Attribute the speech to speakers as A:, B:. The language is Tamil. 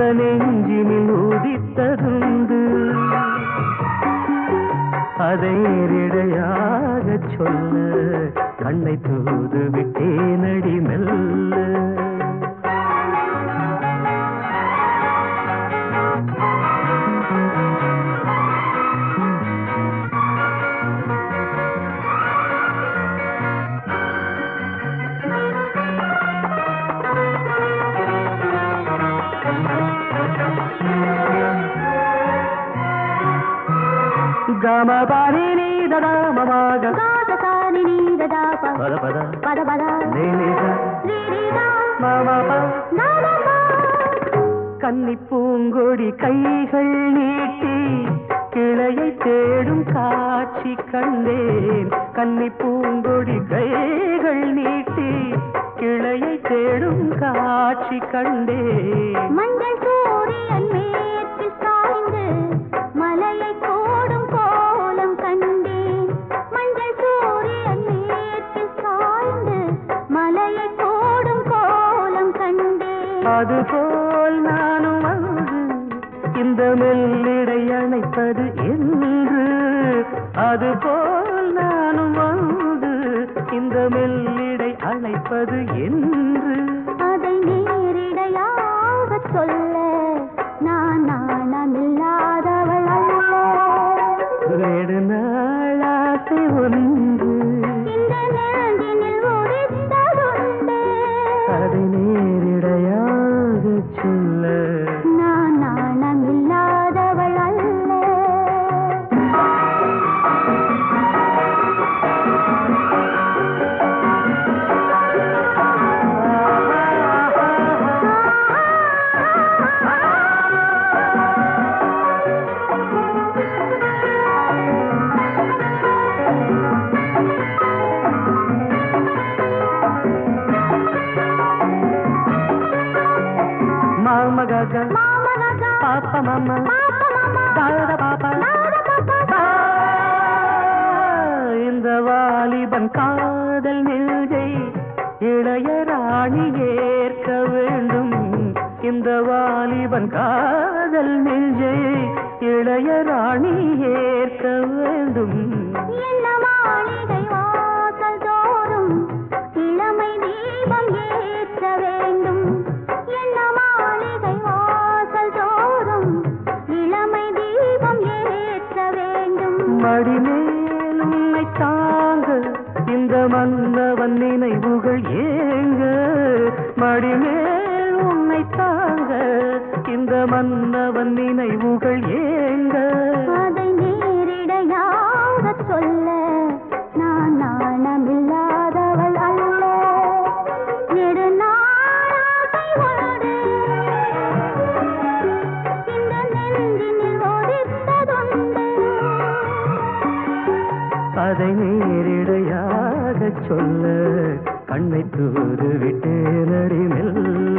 A: அந்த நெஞ்சினில் உதித்ததுண்டு அதை நேரிடையாக சொல்ல கண்ணை தூது விட்டேனடி மெல்ல Gama bani ni dada mama ga ga sa ni dada pa pada pada pada pada ni ni da mama pa na na pa கன்னி பூங்கொடி கைகள் நீட்டி கிளையை தேடும் காட்சி கண்டேன் கன்னி பூங்கொடி கைகள் நீட்டி கிளையை தேடும் காட்சி கண்டேன் மஞ்சள் சூரியன் மேற்கு சாய்ந்து மலையை கோடும் கோலம் கண்டேன் மஞ்சள் சூரியன் மேற்கு சாய்ந்து மலையை கோடும் கோலம் கண்டேன் அதுபோல் நானும் வந்து இந்த மெல்லிடை அணைப்பது என்று அதுபோல் நானும் வந்து இந்த மெல்லிடை அணைப்பது என்று அதை நேரிடையாக சொல்ல நான் நாணமில்லாதவள் அல்ல நெடுநாளாசை ஒன்று இந்த நெஞ்சினில் உதித்ததுண்டு அதை நேரிடையாக சொல்ல நான் நாணமில்லாதவள் அல்ல Mama gaga, papa mama, dada papa, இந்த வாலிபன் காதல் நெஞ்சை இளைய ராணி ஏற்க வேண்டும் இந்த வாலிபன் காதல் நெஞ்சை இளைய ராணி ஏற்க வேண்டும் என்ன மாளிகை வாசல் தோறும் இளமை தீபம் ஏற்ற வேண்டும் என்ன மாளிகை வாசல் தோறும் இளமை தீபம் ஏற்ற வேண்டும் மடிமேல் உன்னை தாங்க இந்த மன்னவன் நினைவுகள் ஏங்க மடிமேல் உன்னை தாங்க இந்த மன்னவன் நினைவுகள் ஏங்க அதை நேரிடையாக சொல்ல நான் நாணமில்லாதவள் அல்ல நெடுநாளாசை ஒன்று இந்த நெஞ்சினில் ஒதித்ததுண்டு அதை நேரிடையாக சொல்ல கண்ணை தூது விட்டேனடி மெல்ல